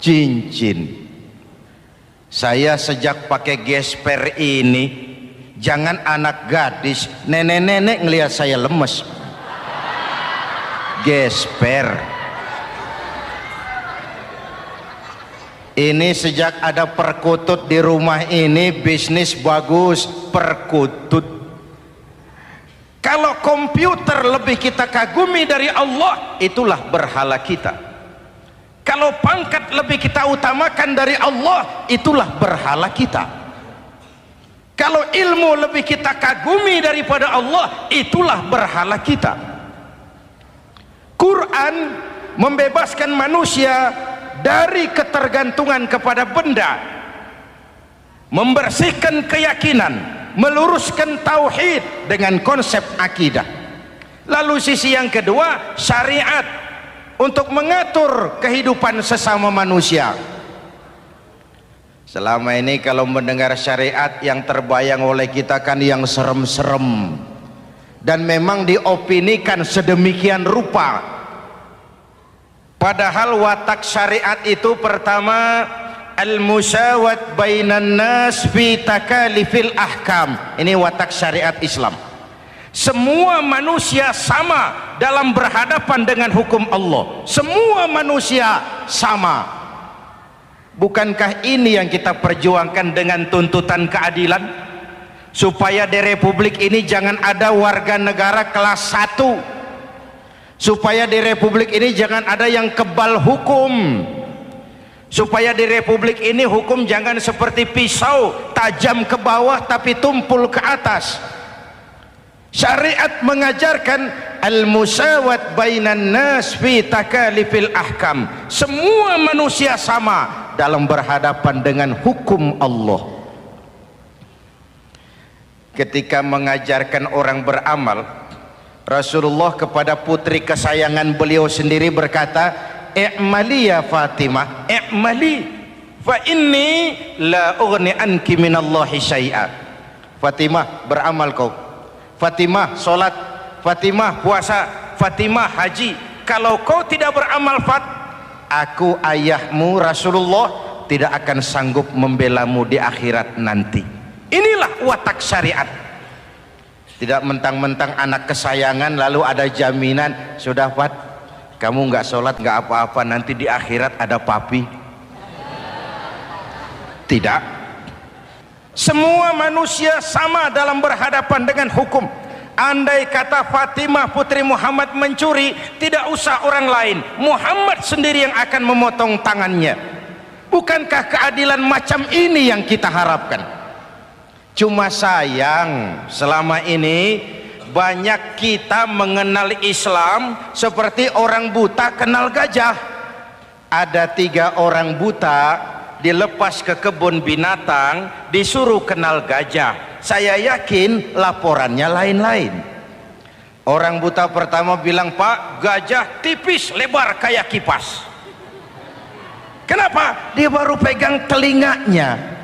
cincin. Saya sejak pakai gesper ini, jangan anak gadis, nenek-nenek ngelihat saya lemes. Gesper ini sejak ada perkutut di rumah ini, bisnis bagus. Perkutut. Kalau komputer lebih kita kagumi dari Allah, itulah berhala kita. Kalau pangkat lebih kita utamakan dari Allah, itulah berhala kita. Kalau ilmu lebih kita kagumi daripada Allah, itulah berhala kita. Quran membebaskan manusia dari ketergantungan kepada benda, membersihkan keyakinan, meluruskan tauhid dengan konsep akidah. Lalu sisi yang kedua, syariat untuk mengatur kehidupan sesama manusia. Selama ini kalau mendengar syariat, yang terbayang oleh kita kan yang serem-serem, dan memang diopinikan sedemikian rupa. Padahal watak syariat itu pertama, al-musawat bainan nas fi takalifil ahkam. Ini watak syariat Islam. Semua manusia sama dalam berhadapan dengan hukum Allah. Semua manusia sama. Bukankah ini yang kita perjuangkan dengan tuntutan keadilan? Supaya di Republik ini jangan ada warga negara kelas 1. Supaya di Republik ini jangan ada yang kebal hukum. Supaya di Republik ini hukum jangan seperti pisau, tajam ke bawah tapi tumpul ke atas. Syariat mengajarkan al-musawat bainan nas fi takalifil ahkam. Semua manusia sama dalam berhadapan dengan hukum Allah. Ketika mengajarkan orang beramal, Rasulullah kepada putri kesayangan beliau sendiri berkata, "I'mali ya Fatimah, i'mali fa inni la ughni anki minallahi syai'a." Fatimah, beramal kau. Fatimah sholat, Fatimah puasa, Fatimah haji. Kalau kau tidak beramal, aku ayahmu Rasulullah tidak akan sanggup membelamu di akhirat nanti. Inilah watak syariat. Tidak mentang-mentang anak kesayangan lalu ada jaminan, sudah Fat, kamu nggak sholat nggak apa-apa, nanti di akhirat ada papi. Tidak. Semua manusia sama dalam berhadapan dengan hukum. Andai kata Fatimah putri Muhammad mencuri, tidak usah orang lain, Muhammad sendiri yang akan memotong tangannya. Bukankah keadilan macam ini yang kita harapkan? Cuma sayang, selama ini banyak kita mengenal Islam seperti orang buta kenal gajah. Ada 3 orang buta dilepas ke kebun binatang, disuruh kenal gajah. Saya yakin laporannya lain-lain. Orang buta pertama bilang, "Pak, gajah tipis lebar kayak kipas." Kenapa? Dia baru pegang telinganya.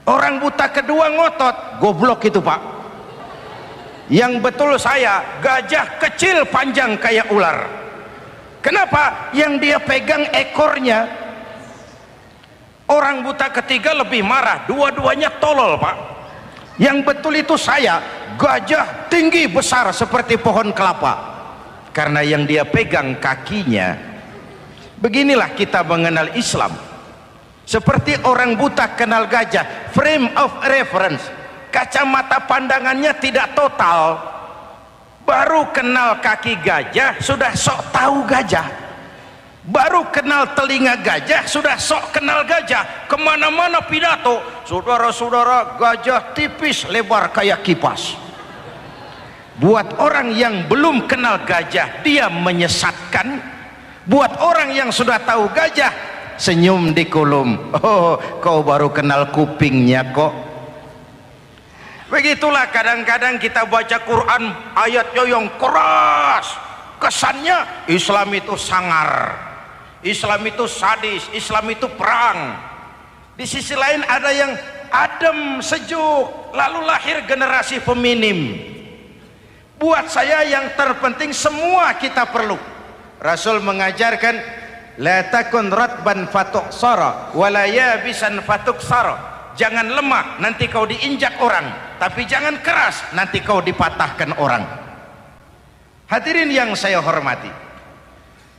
Orang buta kedua ngotot, "Goblok itu Pak." Yang betul saya, gajah kecil panjang kayak ular. Kenapa? Yang dia pegang ekornya. Orang buta ketiga lebih marah, dua-duanya tolol Pak. Yang betul itu saya, gajah tinggi besar seperti pohon kelapa, karena yang dia pegang kakinya. Beginilah kita mengenal Islam, seperti orang buta kenal gajah. Frame of reference, kacamata pandangannya tidak total. Baru kenal kaki gajah sudah sok tahu gajah. Baru kenal telinga gajah sudah sok kenal gajah. Kemana-mana pidato, saudara-saudara, gajah tipis lebar kayak kipas. Buat orang yang belum kenal gajah, dia menyesatkan. Buat orang yang sudah tahu gajah, senyum di kulum. Oh, kau baru kenal kupingnya kok. Begitulah kadang-kadang kita baca Quran, ayatnya yang keras, kesannya Islam itu sangar, Islam itu sadis, Islam itu perang. Di sisi lain ada yang adem, sejuk, lalu lahir generasi feminim. Buat saya yang terpenting semua kita perlu. Rasul mengajarkan la takun ratban fatuksara wala yabisan fatuksara. Jangan lemah nanti kau diinjak orang, tapi jangan keras nanti kau dipatahkan orang. Hadirin yang saya hormati,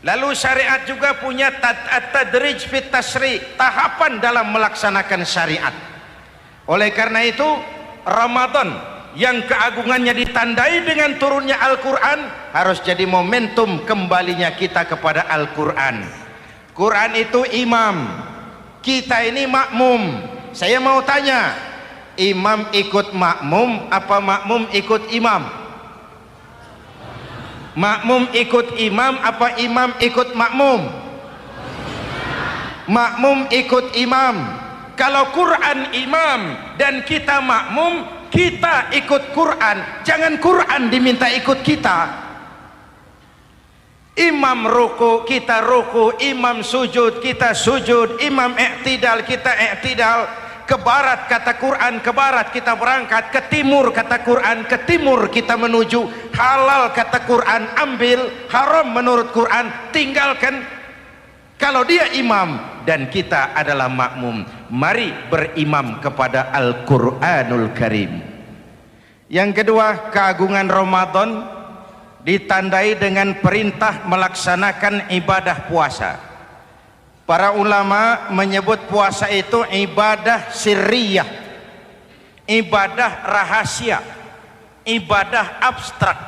lalu syariat juga punya at-tadrij fit tasri', tahapan dalam melaksanakan syariat. Oleh karena itu Ramadan yang keagungannya ditandai dengan turunnya Al-Quran harus jadi momentum kembalinya kita kepada Al-Quran. Quran itu imam, kita ini makmum. Saya mau tanya, imam ikut makmum apa makmum ikut imam? Makmum ikut imam apa imam ikut makmum? Makmum ikut imam. Kalau Quran imam dan kita makmum, kita ikut Quran, jangan Quran diminta ikut kita. Imam ruku, kita ruku. Imam sujud, kita sujud. Imam i'tidal, kita i'tidal. Ke barat kata Quran, ke barat kita berangkat. Ke timur kata Quran, ke timur kita menuju. Halal kata Quran, ambil. Haram menurut Quran, tinggalkan. Kalau dia imam dan kita adalah makmum, mari berimam kepada Al-Quranul Karim. Yang kedua, keagungan Ramadan ditandai dengan perintah melaksanakan ibadah puasa. Para ulama menyebut puasa itu ibadah sirriyah, ibadah rahasia, ibadah abstrak,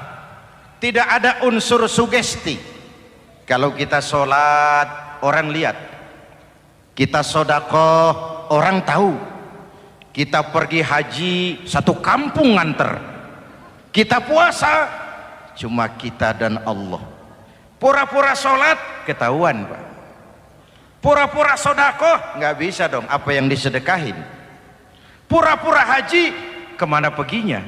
tidak ada unsur sugesti. Kalau kita sholat orang lihat, kita sodakoh orang tahu, kita pergi haji satu kampung nganter, kita puasa cuma kita dan Allah. Pura-pura sholat ketahuan Pak, pura-pura sodakoh nggak bisa dong, apa yang disedekahin. Pura-pura haji kemana perginya?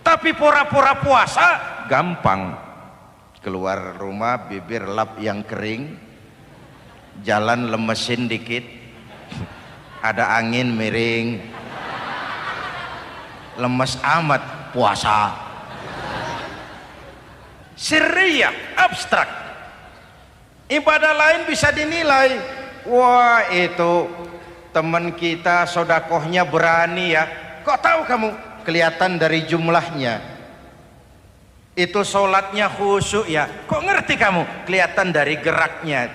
Tapi pura-pura puasa gampang, keluar rumah bibir lap yang kering, jalan lemesin dikit, ada angin miring, lemes amat puasa. Sirriyah, abstrak. Ibadah lain bisa dinilai, wah itu teman kita sodakohnya berani ya. Kok tahu kamu? Kelihatan dari jumlahnya. Itu sholatnya khusyuk ya. Kok ngerti kamu? Kelihatan dari geraknya.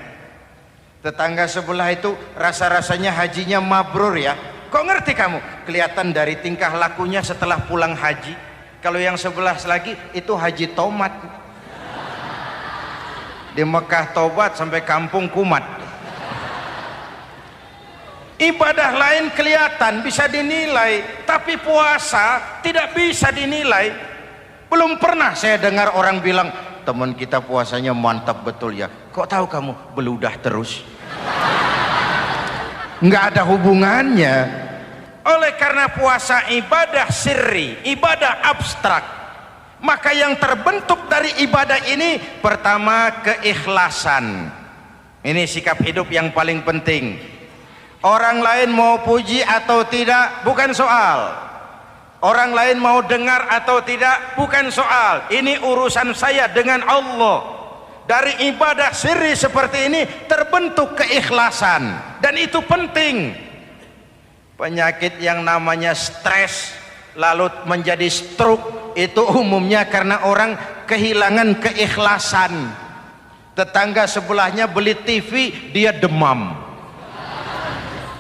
Tetangga sebelah itu rasa-rasanya hajinya mabrur ya. Kok ngerti kamu? Kelihatan dari tingkah lakunya setelah pulang haji. Kalau yang sebelah lagi itu haji tomat. Di Mekah tobat sampai kampung kumat. Ibadah lain kelihatan bisa dinilai, tapi puasa tidak bisa dinilai. Belum pernah saya dengar orang bilang teman kita puasanya mantap betul ya. Kok tahu kamu? Beludah terus. Nggak ada hubungannya. Oleh karena puasa ibadah sirri, ibadah abstrak, maka yang terbentuk dari ibadah ini pertama keikhlasan. Ini sikap hidup yang paling penting. Orang lain mau puji atau tidak bukan soal, orang lain mau dengar atau tidak bukan soal. Ini urusan saya dengan Allah. Dari ibadah sirri seperti ini terbentuk keikhlasan, dan itu penting. Penyakit yang namanya stres lalu menjadi stroke itu umumnya karena orang kehilangan keikhlasan. Tetangga sebelahnya beli TV, dia demam,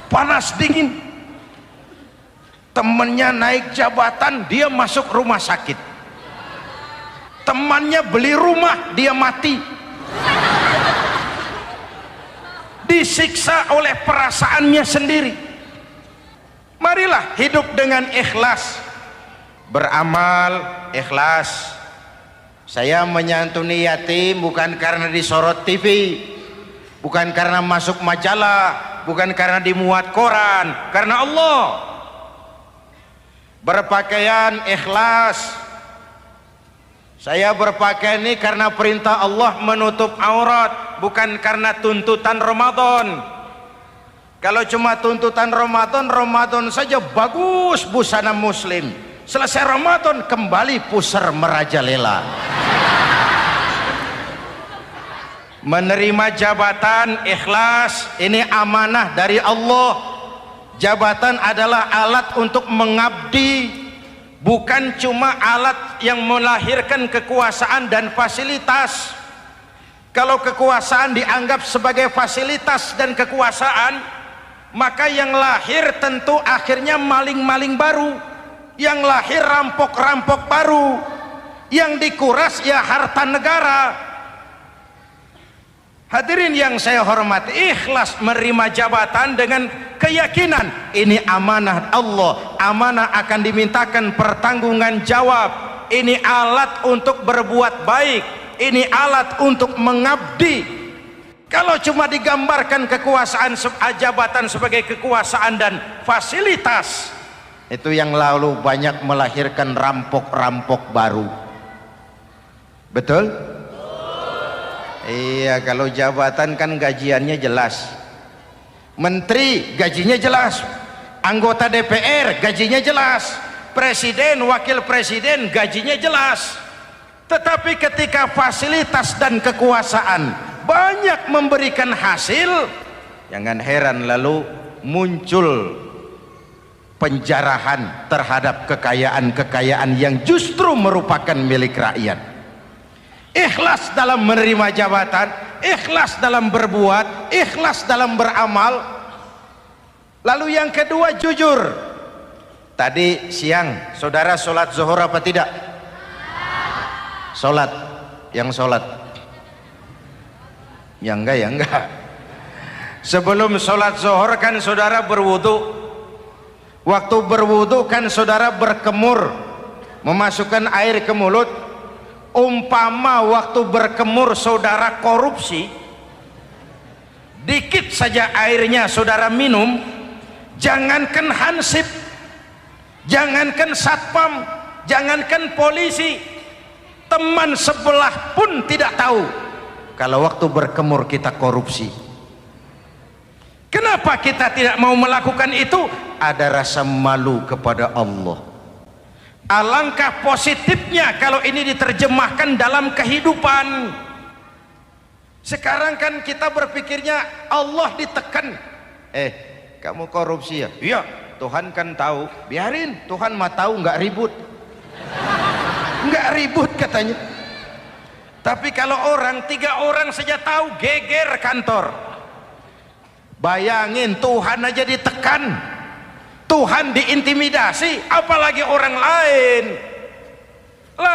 panas dingin. Temannya naik jabatan, dia masuk rumah sakit. Temannya beli rumah, dia mati. Disiksa oleh perasaannya sendiri. Marilah hidup dengan ikhlas. Beramal ikhlas. Saya menyantuni yatim bukan karena disorot TV, bukan karena masuk majalah, bukan karena dimuat koran, karena Allah. Berpakaian ikhlas. Saya berpakaian ini karena perintah Allah menutup aurat, bukan karena tuntutan Ramadan. Kalau cuma tuntutan Ramadan, Ramadan saja bagus busana muslim. Selesai Ramadan kembali pusar merajalela. menerima jabatan ikhlas, ini amanah dari Allah. Jabatan adalah alat untuk mengabdi, bukan cuma alat yang melahirkan kekuasaan dan fasilitas. Kalau kekuasaan dianggap sebagai fasilitas dan kekuasaan, maka yang lahir tentu akhirnya maling-maling baru, yang lahir rampok-rampok baru, yang dikuras ya harta negara. Hadirin yang saya hormati, ikhlas menerima jabatan dengan keyakinan ini amanah Allah, amanah akan dimintakan pertanggungan jawab, ini alat untuk berbuat baik, ini alat untuk mengabdi. Kalau cuma digambarkan kekuasaan jabatan sebagai kekuasaan dan fasilitas, itu yang lalu banyak melahirkan rampok-rampok baru. Betul? Iya, kalau jabatan kan gajiannya jelas. Menteri gajinya jelas, anggota DPR gajinya jelas, presiden, wakil presiden gajinya jelas. Tetapi ketika fasilitas dan kekuasaan banyak memberikan hasil, jangan heran lalu muncul penjarahan terhadap kekayaan-kekayaan yang justru merupakan milik rakyat. Ikhlas dalam menerima jabatan, ikhlas dalam berbuat, ikhlas dalam beramal. Lalu yang kedua, jujur. Tadi siang saudara sholat zuhur apa tidak? Sholat. Yang sholat? Ya enggak, ya enggak. Sebelum sholat zuhur kan saudara berwudu. Waktu berwudu kan saudara berkemur, memasukkan air ke mulut. Umpama waktu berkemur saudara korupsi, dikit saja airnya saudara minum, jangankan hansip, jangankan satpam, jangankan polisi, teman sebelah pun tidak tahu kalau waktu berkemur kita korupsi. Kenapa kita tidak mau melakukan itu? Ada rasa malu kepada Allah. Alangkah positifnya kalau ini diterjemahkan dalam kehidupan. Sekarang kan kita berpikirnya Allah ditekan. Kamu korupsi ya? Iya, Tuhan kan tahu. Biarin, Tuhan mah tahu, nggak ribut. Nggak ribut katanya. Tapi kalau orang, 3 orang saja tahu, geger kantor. Bayangin, Tuhan aja ditekan, Tuhan diintimidasi, apalagi orang lain.